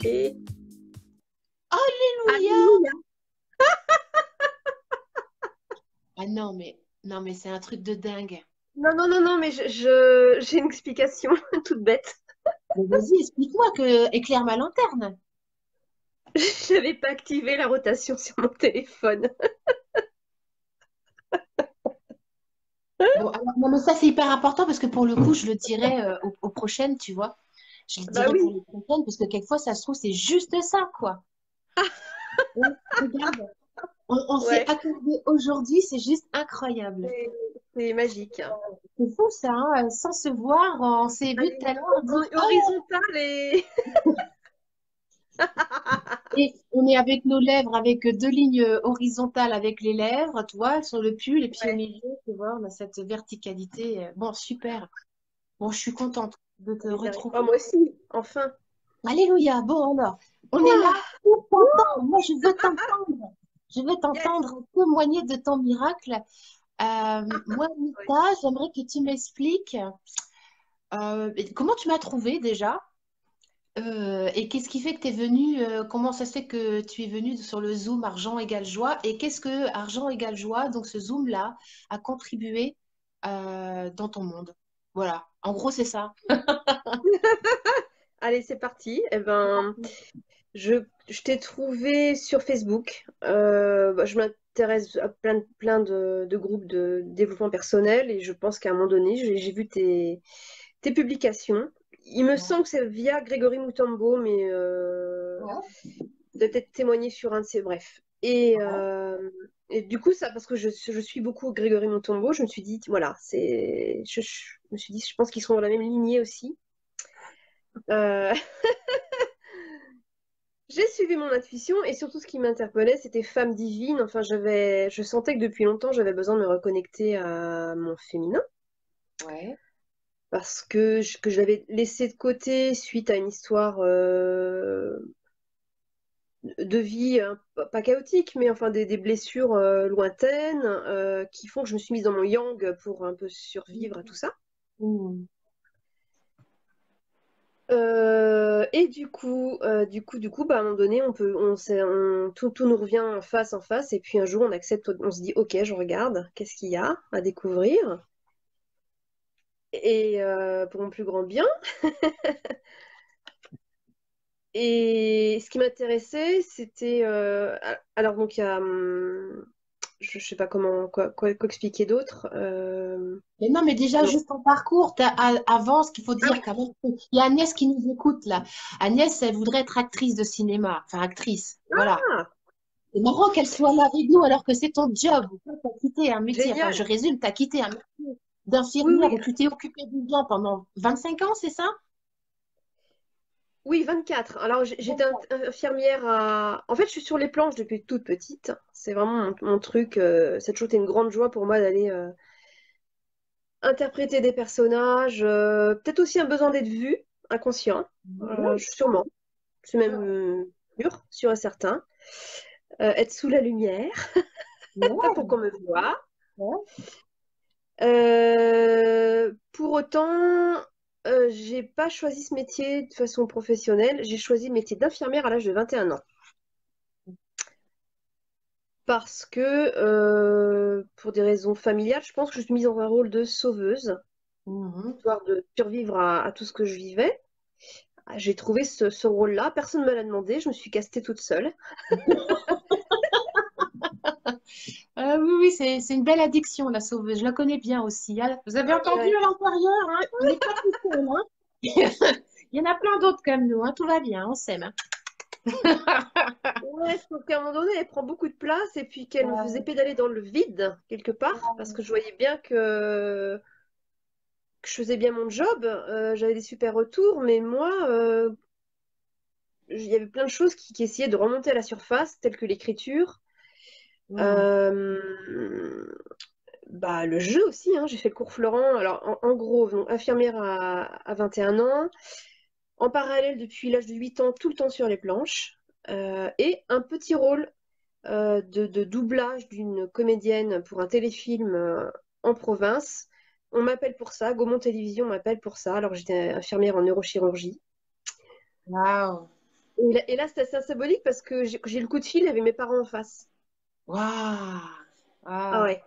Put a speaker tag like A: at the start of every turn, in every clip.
A: Et
B: Alléluia!
A: alléluia.
B: Ah non, mais c'est un truc de dingue.
A: Non, non, non, non, mais j'ai une explication toute bête.
B: Mais vas-y, explique-moi que éclaire ma lanterne.
A: Je n'avais pas activé la rotation sur mon téléphone.
B: Bon, alors, non, mais ça, c'est hyper important parce que pour le coup, je le dirai aux prochaines, tu vois. Je le
A: Bah
B: dirai pour
A: oui.
B: les prochaines parce que quelquefois, ça se trouve, c'est juste ça, quoi. Ouais, regarde, on s'est
A: Ouais,
B: accordé aujourd'hui, c'est juste incroyable.
A: c'est c'est magique.
B: C'est fou ça, hein, sans se voir, on s'est vu tout
A: Allez,
B: à l'heure, on dit oh!
A: horizontale et...
B: Et on est avec nos lèvres, avec deux lignes horizontales avec les lèvres, tu vois, sur le pull, et puis au
A: Ouais,
B: milieu, tu vois, on a cette verticalité. Bon, super. Bon, je suis contente de te
A: on y arrive. Oh,
B: retrouver.
A: moi aussi, enfin.
B: Alléluia. Bon, alors, on est là
A: Ah,
B: pour t'entendre. Moi, je veux t'entendre. Je veux
A: yes.
B: t'entendre témoigner de ton miracle. Moi,
A: Ouais.
B: Mita, j'aimerais que tu m'expliques comment tu m'as trouvé déjà. Et qu'est-ce qui fait que tu es venu, comment ça se fait que tu es venu sur le Zoom argent égale joie et qu'est-ce que argent égale joie, donc ce Zoom-là, a contribué dans ton monde? Voilà, en gros, c'est ça.
A: Allez, c'est parti. Eh ben, je t'ai trouvé sur Facebook. Bah, je m'intéresse à plein de groupes de développement personnel et je pense qu'à un moment donné, j'ai vu tes publications. Il me semble que c'est via Grégory Mutombo, mais
B: Ouais,
A: peut-être témoigner sur un de ses brefs. Et du coup, ça, parce que je suis beaucoup Grégory Mutombo, je me suis dit, voilà, je me suis dit, je pense qu'ils sont dans la même lignée aussi. Euh, J'ai suivi mon intuition et surtout ce qui m'interpellait, c'était femme divine. Enfin, je sentais que depuis longtemps, j'avais besoin de me reconnecter à mon féminin
B: ouais.
A: parce que je l'avais laissé de côté suite à une histoire de vie pas chaotique, mais enfin des blessures lointaines qui font que je me suis mise dans mon yang pour un peu survivre à tout ça.
B: Hmm.
A: Et du coup, bah, à un moment donné, tout nous revient en face, et puis un jour, on accepte, on se dit, ok, je regarde, qu'est-ce qu'il y a à découvrir, et pour mon plus grand bien. Et ce qui m'intéressait, c'était, alors donc il y a, je sais pas quoi expliquer d'autre.
B: Mais non, mais déjà,
A: Non.
B: juste ton parcours, avant, ce qu'il faut
A: Ah
B: dire
A: oui.
B: quand même, il y a Agnès qui nous écoute là. Agnès, elle voudrait être actrice de cinéma, enfin actrice, voilà.
A: Ah,
B: C'est marrant qu'elle soit là avec nous alors que c'est ton job. Tu as quitté un métier, enfin je
A: génial.
B: résume, tu as quitté un métier
A: Oui,
B: d'infirmière
A: oui,
B: où tu t'es occupée des gens pendant 25 ans, c'est ça?
A: oui, 24. Alors, j'étais
B: D'accord.
A: infirmière à... En fait, je suis sur les planches depuis toute petite. C'est vraiment mon truc. Ça a toujours été une grande joie pour moi d'aller interpréter des personnages. Peut-être aussi un besoin d'être vue, inconscient.
B: Oui,
A: Sûrement. C'est
B: c'est vrai.
A: même sûr et certain. Être sous la lumière pour
B: Ouais,
A: qu'on me voie.
B: ouais.
A: Pour autant, j'ai pas choisi ce métier de façon professionnelle. J'ai choisi le métier d'infirmière à l'âge de 21 ans. Parce que, pour des raisons familiales, je pense que je suis mise dans un rôle de sauveuse,
B: Mhm.
A: histoire de survivre à tout ce que je vivais. J'ai trouvé ce rôle-là, personne ne me l'a demandé, je me suis castée toute seule.
B: Oui, oui, c'est une belle addiction, la sauveuse. Je la connais bien aussi, hein. Vous avez entendu
A: Ouais.
B: à l'intérieur, hein? On n'est pas tout seul, hein? Il y en a plein d'autres comme nous, hein? Tout va bien, on s'aime, hein.
A: Ouais, sauf qu'à un moment donné, elle prend beaucoup de place et puis qu'elle me faisait pédaler dans le vide, quelque part, parce que je voyais bien que je faisais bien mon job, j'avais des super retours, mais moi, il y avait plein de choses qui essayaient de remonter à la surface, telles que l'écriture.
B: Mhm.
A: Euh, Bah, le jeu aussi, hein, j'ai fait le cours Florent. Alors, en gros, donc, infirmière à 21 ans, en parallèle depuis l'âge de 8 ans, tout le temps sur les planches, et un petit rôle de doublage d'une comédienne pour un téléfilm en province. On m'appelle pour ça, Gaumont Télévision m'appelle pour ça. Alors, j'étais infirmière en neurochirurgie.
B: Waouh.
A: Et là, c'était assez symbolique parce que j'ai le coup de fil, il y avait mes parents en face.
B: Waouh!
A: Ah
B: Waouh!
A: ouais.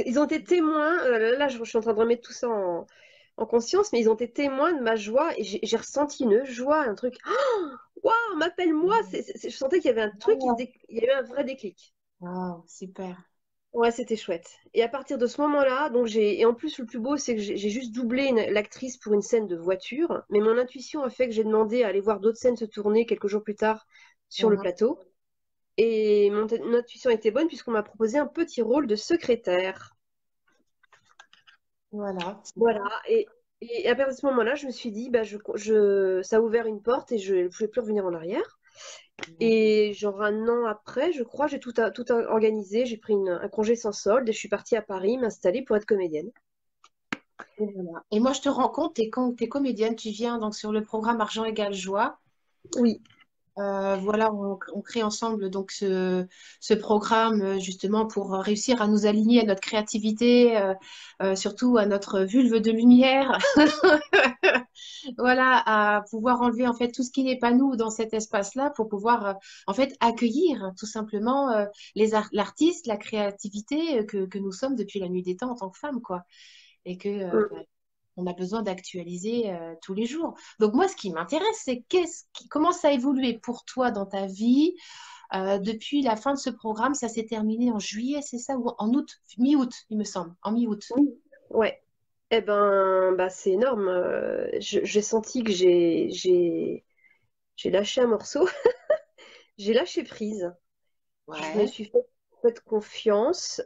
A: Ils ont été témoins, là, je suis en train de remettre tout ça en conscience, mais ils ont été témoins de ma joie et j'ai ressenti une joie, un truc. Waouh, m'appelle-moi! Je sentais qu'il y avait un truc, il y avait un vrai déclic.
B: Waouh, super.
A: Ouais, c'était chouette. Et à partir de ce moment-là, et en plus, le plus beau, c'est que j'ai juste doublé l'actrice pour une scène de voiture, mais mon intuition a fait que j'ai demandé à aller voir d'autres scènes se tourner quelques jours plus tard sur le
B: Mhm.
A: plateau. Et mon intuition était bonne puisqu'on m'a proposé un petit rôle de secrétaire.
B: Voilà,
A: Voilà.
B: super.
A: Et à partir de ce moment-là, je me suis dit, bah, ça a ouvert une porte et je ne pouvais plus revenir en arrière.
B: Mhm.
A: Et genre un an après, je crois, j'ai tout organisé. J'ai pris un congé sans solde et je suis partie à Paris m'installer pour être comédienne.
B: Et voilà. Et moi, je te rends compte, t'es comédienne, tu viens donc sur le programme Argent égale joie.
A: Oui.
B: Voilà, on crée ensemble donc ce programme justement pour réussir à nous aligner à notre créativité, surtout à notre vulve de lumière. Voilà, à pouvoir enlever en fait tout ce qui n'est pas nous dans cet espace-là pour pouvoir en fait accueillir tout simplement l'artiste, la créativité que nous sommes depuis la nuit des temps en tant que femmes, quoi. Et que bah,
A: Mm.
B: on a besoin d'actualiser tous les jours. Donc moi, ce qui m'intéresse, c'est comment ça a évolué pour toi dans ta vie depuis la fin de ce programme. Ça s'est terminé en juillet, c'est ça, ou en août, mi-août, il me semble, en mi-août.
A: Oui. Ouais. Eh ben, bah, c'est énorme. J'ai senti que j'ai lâché un morceau. J'ai lâché prise. Je me
B: Ouais.
A: suis fait confiance.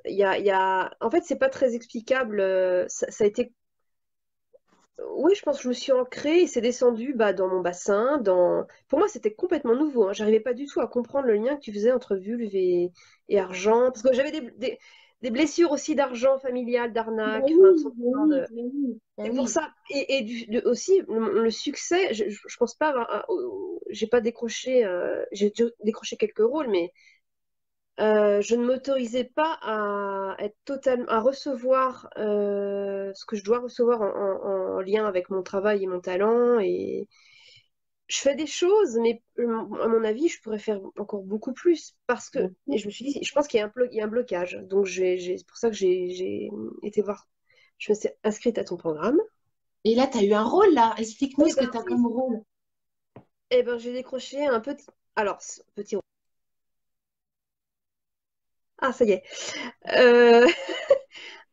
A: En fait, c'est pas très explicable. Ça a été. Oui, je pense que je me suis ancrée et c'est descendu bah, dans mon bassin. Pour moi, c'était complètement nouveau, hein. J'arrivais pas du tout à comprendre le lien que tu faisais entre vulve et argent. Parce que j'avais des blessures aussi d'argent familial,
B: Ben
A: d'arnaque, enfin, tout
B: oui,
A: ce
B: ben
A: genre
B: oui,
A: de.
B: ben oui, ben
A: C'est pour
B: oui.
A: ça. Et aussi, le succès, je pense pas j'ai pas décroché, j'ai dû décrocher quelques rôles, mais je ne m'autorisais pas à être totalement, à recevoir ce que je dois recevoir en lien avec mon travail et mon talent. Et je fais des choses, mais à mon avis, je pourrais faire encore beaucoup plus parce que,
B: Bien
A: et
B: sûr.
A: je me suis dit, je pense qu'il y a il y a un blocage. Donc c'est pour ça que j'ai été voir, je me suis inscrite à ton programme.
B: Et là, tu as eu un rôle là. Explique-nous
A: Eh
B: ce que
A: ben
B: tu as
A: oui.
B: comme rôle.
A: Eh ben j'ai décroché un petit, alors petit, ah ça y est, Euh,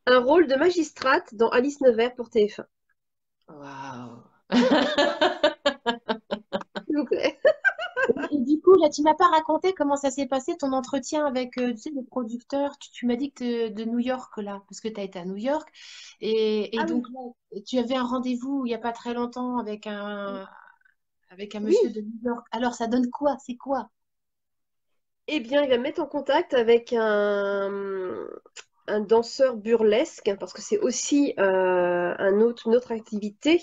A: un rôle de magistrate dans Alice Nevers pour TF1.
B: Waouh.
A: S'il vous plaît.
B: Et du coup, là, tu m'as pas raconté comment ça s'est passé ton entretien avec tu sais, le producteur. Tu m'as dit que t'es de New York, là, parce que tu as été à New York. Et
A: Ah
B: donc,
A: oui.
B: là, tu avais un rendez-vous il n'y a pas très longtemps avec un monsieur
A: Oui,
B: de New York. Alors, ça donne quoi? C'est quoi?
A: eh bien, il va me mettre en contact avec un danseur burlesque, hein, parce que c'est aussi une autre activité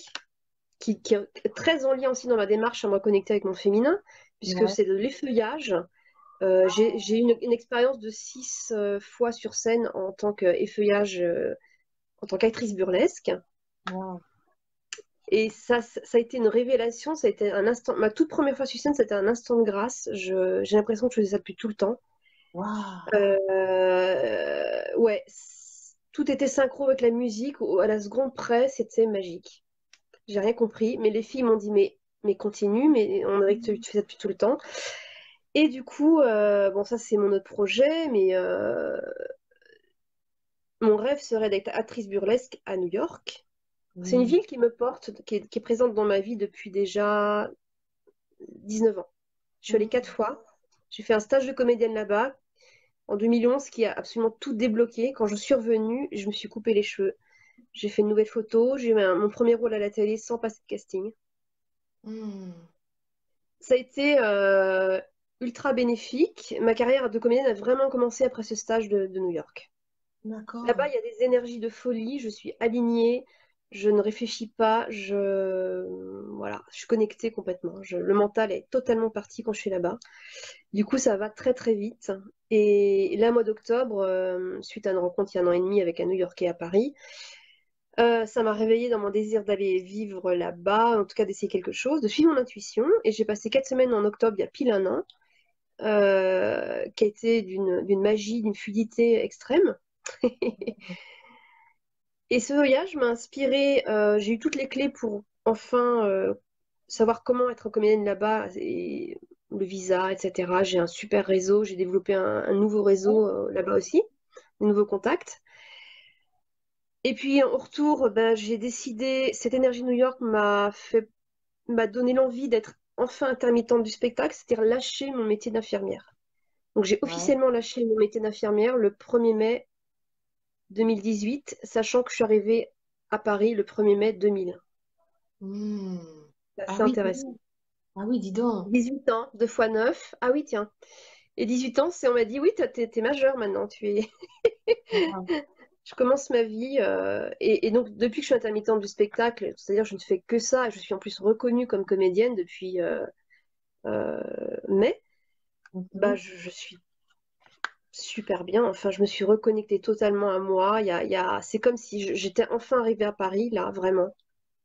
A: qui est très en lien aussi dans ma démarche à me connecter avec mon féminin, puisque
B: Ouais.
A: c'est de l'effeuillage. J'ai eu une expérience de 6 fois sur scène en tant qu'effeuillage, en tant qu'actrice burlesque.
B: Wow.
A: Et ça a été une révélation, ça a été un instant. Ma toute première fois sur scène, c'était un instant de grâce. J'ai l'impression que je faisais ça depuis tout le temps.
B: Wow.
A: Ouais, tout était synchro avec la musique. À la seconde près, c'était magique. J'ai rien compris, mais les filles m'ont dit mais continue, mais on dirait que tu fais ça depuis tout le temps. Et du coup, bon, ça c'est mon autre projet, mais mon rêve serait d'être actrice burlesque à New York. C'est une
B: Oui.
A: ville qui me porte, qui est présente dans ma vie depuis déjà 19 ans. Je suis allée 4 fois. J'ai fait un stage de comédienne là-bas en 2011 qui a absolument tout débloqué. Quand je suis revenue, je me suis coupé les cheveux. J'ai fait une nouvelle photo. J'ai eu mon premier rôle à la télé sans passer de casting.
B: Hmm.
A: Ça a été ultra bénéfique. Ma carrière de comédienne a vraiment commencé après ce stage de New York.
B: D'accord.
A: Là-bas, il y a des énergies de folie. Je suis alignée. Je ne réfléchis pas. Voilà, je suis connectée complètement. Le mental est totalement parti quand je suis là-bas. Du coup, ça va très très vite. Et là, mois d'octobre, suite à une rencontre il y a un an et demi avec un New-Yorkais à Paris, Ça m'a réveillée dans mon désir d'aller vivre là-bas, en tout cas d'essayer quelque chose, de suivre mon intuition. Et j'ai passé 4 semaines en octobre, il y a pile un an, qui a été d'une magie, d'une fluidité extrême. Et ce voyage m'a inspiré, j'ai eu toutes les clés pour enfin savoir comment être comédienne là-bas, et le visa, etc. J'ai un super réseau, j'ai développé un nouveau réseau là-bas aussi, de nouveaux contacts. Et puis au retour, ben, j'ai décidé, cette énergie de New York m'a donné l'envie d'être enfin intermittente du spectacle, c'est-à-dire lâcher mon métier d'infirmière. Donc j'ai
B: Ouais.
A: officiellement lâché mon métier d'infirmière le 1er mai 2018, sachant que je suis arrivée à Paris le 1er mai 2000.
B: Hmm.
A: C'est
B: Ah
A: assez
B: oui, dis
A: intéressant.
B: donc. Ah oui, dis donc.
A: 18 ans, 2 fois 9. Ah oui, tiens. Et 18 ans, on m'a dit, oui, t'es majeure maintenant.
B: Ah,
A: Je commence ma vie. Et donc, depuis que je suis intermittente du spectacle, c'est-à-dire je ne fais que ça, et je suis en plus reconnue comme comédienne depuis euh, mai, bah,
B: mhm.
A: je suis super bien. Enfin, je me suis reconnectée totalement à moi. C'est comme si j'étais enfin arrivée à Paris, là, vraiment.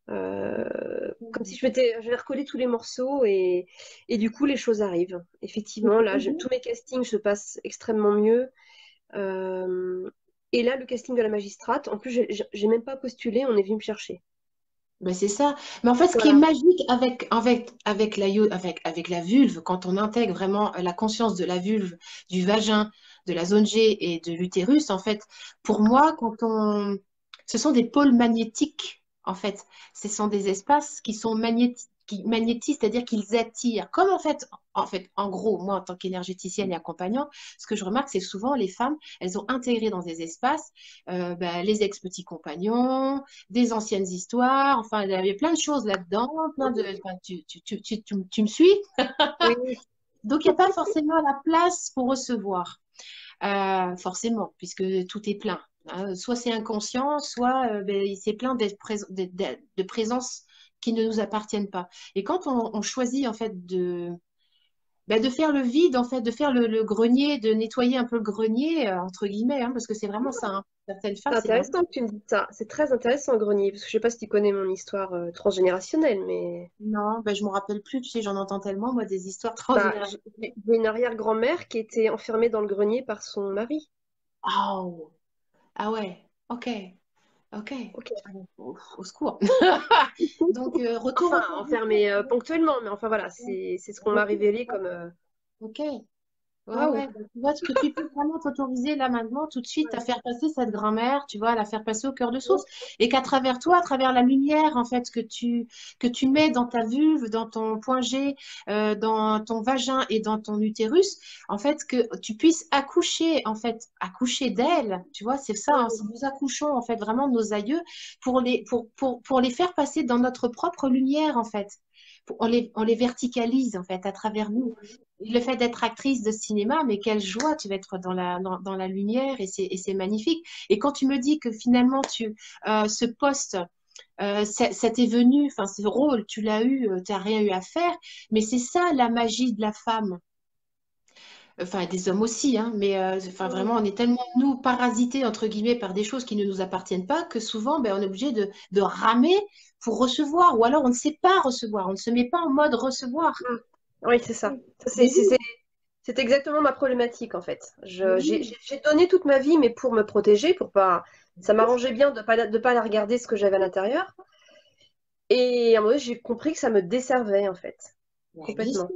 A: Comme si j'avais recollé tous les morceaux et du coup les choses arrivent. Effectivement, là, tous mes castings se passent extrêmement mieux. Euh, et là, le casting de la magistrate, en plus, j'ai même pas postulé, on est venu me chercher.
B: Ben, c'est ça. Mais en fait, ce qui est
A: Voilà.
B: magique avec la vulve, quand on intègre vraiment la conscience de la vulve, du vagin, de la zone G et de l'utérus, en fait, pour moi, ce sont des pôles magnétiques, en fait. Ce sont des espaces qui sont qui magnétisent, c'est-à-dire qu'ils attirent. Comme en gros, moi, en tant qu'énergéticienne et accompagnant, ce que je remarque, c'est que souvent, les femmes, elles ont intégré dans des espaces ben, les ex-petits compagnons, des anciennes histoires. Enfin, il y avait plein de choses là-dedans. Enfin, tu me suis?
A: Oui,
B: Donc, il n'y a pas forcément la place pour recevoir, forcément, puisque tout est plein. Hein. Soit c'est inconscient, soit ben, c'est plein de présences qui ne nous appartiennent pas. Et quand on choisit en fait de faire le vide, en fait, de faire le grenier, de nettoyer un peu le grenier, entre guillemets, hein, parce que c'est vraiment ça. Hein. Certaines femmes,
A: c'est
B: c'est vraiment.
A: intéressant que tu me dises ça. C'est très intéressant, Grenier, parce que je sais pas si tu connais mon histoire transgénérationnelle, mais
B: Non, ben, je me rappelle plus, tu sais, j'en entends tellement, moi, des histoires
A: bah,
B: transgénérationnelles.
A: j'ai une arrière-grand-mère qui était enfermée dans le grenier par son mari.
B: Oh, ah ouais, ok, ok.
A: Ok.
B: Au secours. Donc, retour
A: Enfin,
B: au service.
A: enfermée ponctuellement, mais enfin voilà, c'est ce qu'on m'a
B: Retour.
A: révélé comme
B: Ok. Ouais,
A: waouh.
B: ouais, bah, tu vois, que tu peux vraiment t'autoriser là maintenant, tout de suite, à faire passer cette grand-mère, tu vois, à la faire passer au cœur de source. Et qu'à travers toi, à travers la lumière, en fait, que tu mets dans ta vulve, dans ton point G, dans ton vagin et dans ton utérus, en fait, que tu puisses accoucher, en fait, accoucher d'elle, tu vois, c'est ça, hein, c'est nous accouchons, en fait, vraiment de nos aïeux pour les faire passer dans notre propre lumière, en fait. On les verticalise, en fait, à travers nous le fait d'être actrice de cinéma, mais quelle joie, tu vas être dans la lumière et c'est magnifique. Et quand tu me dis que finalement, ce poste, ça t'est venu, enfin, ce rôle, tu l'as eu, tu n'as rien eu à faire, mais c'est ça la magie de la femme. Enfin, des hommes aussi, hein, mais enfin, vraiment, on est tellement, nous, parasités, entre guillemets, par des choses qui ne nous appartiennent pas, que souvent, ben, on est obligé de ramer pour recevoir, ou alors on ne sait pas recevoir, on ne se met pas en mode recevoir.
A: Mm. Oui, c'est ça. Ça,
B: Mais oui,
A: c'est exactement ma problématique en fait.
B: mais oui.
A: J'ai donné toute ma vie, mais pour me protéger, pour pas. Ça m'arrangeait bien de pas la regarder ce que j'avais à l'intérieur. Et à un moment donné, j'ai compris que ça me desservait en fait,
B: Ouais,
A: complètement,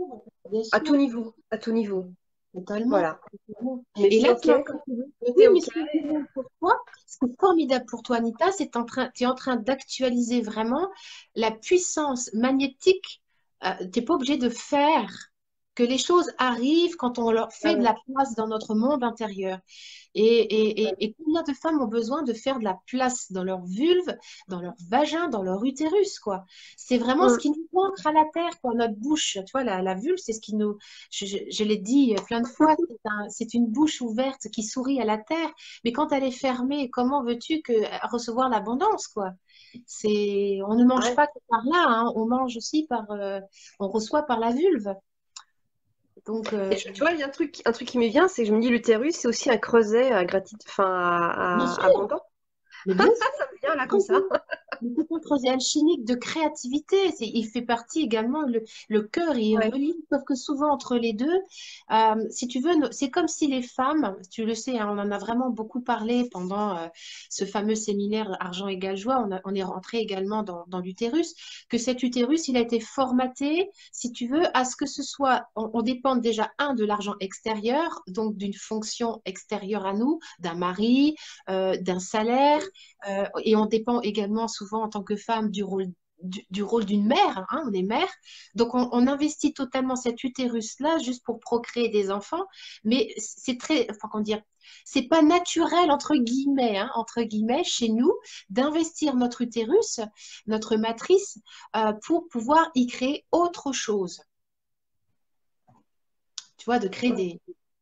B: bien
A: à tout
B: sûr,
A: niveau, à tout niveau.
B: totalement.
A: Voilà.
B: Totalement.
A: Mais
B: Et
A: c'est
B: là,
A: ok, comme tu veux. Tout
B: oui,
A: est
B: mais
A: ok.
B: ce qui est formidable pour toi, ce qui est formidable pour toi, Anita, c'est tu es en train d'actualiser vraiment la puissance magnétique. Tu n'es pas obligé de faire que les choses arrivent quand on leur
A: Ah
B: fait de
A: ouais.
B: la place dans notre monde intérieur. Et combien de femmes ont besoin de faire de la place dans leur vulve, dans leur vagin, dans leur utérus, quoi. C'est vraiment ce
A: Mm.
B: qui nous ancre à la terre, quoi, notre bouche. Tu vois, la vulve, c'est ce qui nous... je l'ai dit plein de fois, c'est une bouche ouverte qui sourit à la terre. Mais quand elle est fermée, comment veux-tu recevoir l'abondance, quoi? On ne mange
A: Ouais.
B: pas que par là, hein, on mange aussi on reçoit par la vulve. Donc,
A: Et tu vois, il y a un truc qui me vient, c'est que je me dis l'utérus, c'est aussi un creuset à
B: bien
A: à
B: sûr,
A: abondant.
B: Mais bien sûr,
A: Ça me vient là comme ça.
B: le côté projet alchimique de créativité, il fait partie également, le cœur est
A: Ouais.
B: relié, sauf que souvent entre les deux, si tu veux, c'est comme si les femmes, tu le sais, hein, on en a vraiment beaucoup parlé pendant ce fameux séminaire Argent égale joie, on est rentré également dans l'utérus, que cet utérus, il a été formaté, si tu veux, à ce que ce soit, on dépend déjà, de l'argent extérieur, donc d'une fonction extérieure à nous, d'un mari, d'un salaire, et on dépend également souvent en tant que femme du rôle d'une mère, hein, on est mère. Donc on investit totalement cet utérus-là juste pour procréer des enfants, mais c'est très, enfin comment dire, c'est pas naturel entre guillemets, chez nous, d'investir notre utérus, notre matrice, pour pouvoir y créer autre chose. Tu vois, de créer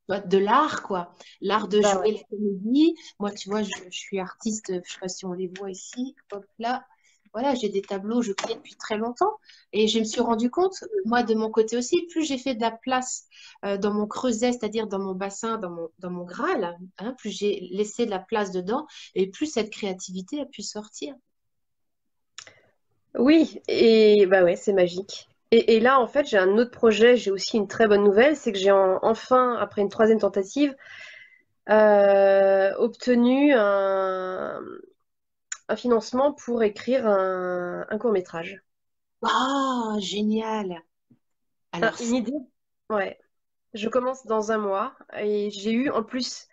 B: de l'art, quoi. L'art de
A: Bah ouais.
B: jouer la comédie. Moi, tu vois, je suis artiste, je ne sais pas si on les voit ici. Hop là. Voilà, j'ai des tableaux, je crée depuis très longtemps. Et je me suis rendu compte, moi, de mon côté aussi, plus j'ai fait de la place dans mon creuset, c'est-à-dire dans mon bassin, dans mon Graal, hein, plus j'ai laissé de la place dedans, et plus cette créativité a pu sortir.
A: Oui, et bah ouais, c'est magique. Et là, en fait, j'ai un autre projet, j'ai aussi une très bonne nouvelle, c'est que j'ai enfin, après une troisième tentative, obtenu un financement pour écrire un court-métrage.
B: Ah, génial! Alors,
A: Une idée? Ouais. Je commence dans un mois et j'ai eu en plus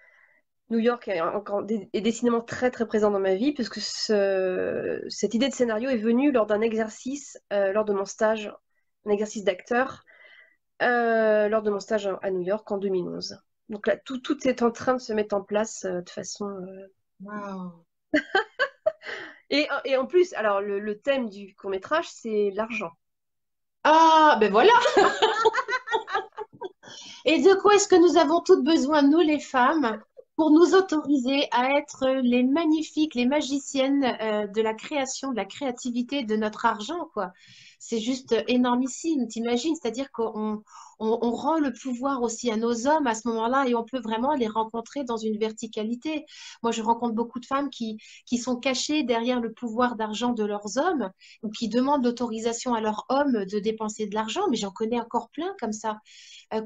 A: New York est encore est décidément très très présent dans ma vie puisque cette idée de scénario est venue lors d'un exercice, lors de mon stage, un exercice d'acteur, lors de mon stage à New York en 2011. Donc là, tout est en train de se mettre en place de façon.
B: waouh!
A: Et en plus, alors le thème du court-métrage, c'est l'argent.
B: Ah, ben voilà! Et de quoi est-ce que nous avons toutes besoin, nous les femmes, pour nous autoriser à être les magnifiques, les magiciennes de la création, de la créativité de notre argent, quoi. C'est juste énormissime, t'imagines? C'est-à-dire qu'on rend le pouvoir aussi à nos hommes à ce moment-là et on peut vraiment les rencontrer dans une verticalité. Moi, je rencontre beaucoup de femmes qui sont cachées derrière le pouvoir d'argent de leurs hommes ou qui demandent l'autorisation à leurs hommes de dépenser de l'argent, mais j'en connais encore plein comme ça.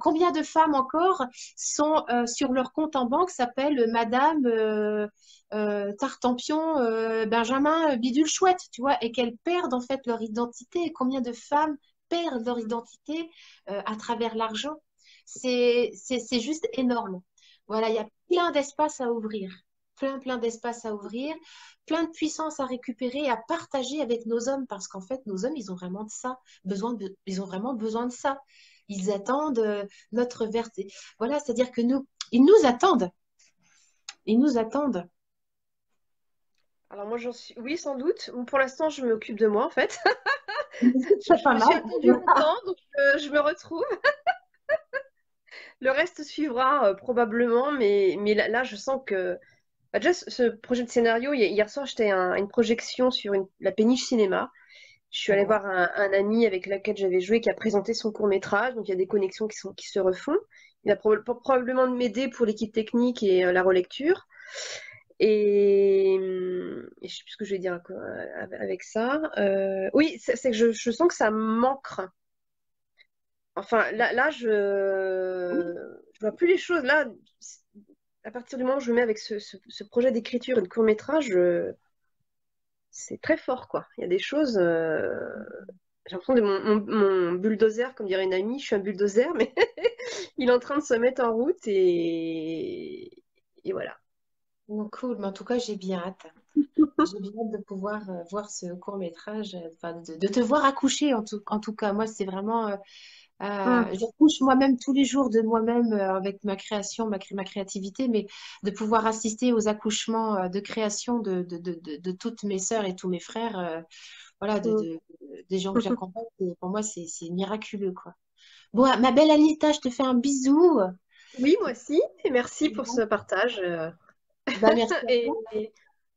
B: Combien de femmes encore sont sur leur compte en banque s'appellent Madame Tartampion, Benjamin Bidule Chouette, tu vois, et qu'elles perdent en fait leur identité. Et combien de femmes perdent leur identité à travers l'argent? C'est juste énorme. Voilà, il y a plein d'espace à ouvrir. Plein d'espace à ouvrir, plein de puissance à récupérer, à partager avec nos hommes, parce qu'en fait, nos hommes, ils ont vraiment de ça, ils ont vraiment besoin de ça. Ils attendent notre vertu. Voilà, c'est-à-dire que ils nous attendent. Ils nous attendent.
A: Alors moi j'en suis, oui sans doute. Pour l'instant je m'occupe de moi en fait.
B: C'est
A: Je
B: pas
A: me suis
B: mal.
A: attendue longtemps donc je me retrouve. Le reste suivra probablement, mais là, je sens que bah, déjà ce projet de scénario, hier soir j'étais à une projection sur la péniche cinéma. Je suis allée
B: Ouais.
A: voir un ami avec lequel j'avais joué qui a présenté son court métrage, donc il y a des connexions qui se refont. Il va probablement m'aider pour l'équipe technique et la relecture. Et je sais plus ce que je vais dire quoi, avec ça. Oui, c'est que je sens que ça me manque. Enfin, là je vois plus les choses. Là, à partir du moment où je me mets avec ce projet d'écriture et de court-métrage, c'est très fort, quoi. Il y a des choses. J'ai l'impression de mon bulldozer, comme dirait une amie, je suis un bulldozer, mais il est en train de se mettre en route et voilà.
B: Oh, cool, mais en tout cas, j'ai bien hâte. J'ai bien hâte de pouvoir voir ce court-métrage, enfin, de te voir accoucher en tout cas. Moi, c'est vraiment,
A: Mm.
B: j'accouche moi-même tous les jours de moi-même avec ma création, ma créativité, mais de pouvoir assister aux accouchements de création de toutes mes sœurs et tous mes frères, voilà,
A: Mm.
B: des gens que j'accompagne, pour moi, c'est miraculeux, quoi. Bon, ma belle Anita, je te fais un bisou.
A: Oui, moi aussi, et merci pour ce partage.
B: Bah, merci à
A: Et,
B: toi.
A: et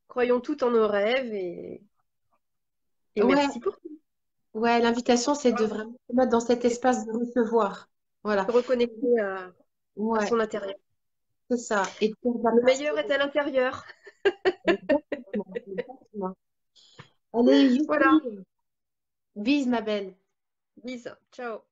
A: croyons tout en nos rêves et
B: Ouais,
A: merci pour
B: ouais, l'invitation, c'est de vraiment se mettre dans cet espace de recevoir. Voilà.
A: se reconnecter à
B: Ouais,
A: son intérieur.
B: c'est ça. Et de faire de la
A: Le
B: place
A: meilleur est à l'intérieur.
B: Exactement, exactement. Allez,
A: Voilà,
B: Justine, bise ma belle.
A: bis, ciao.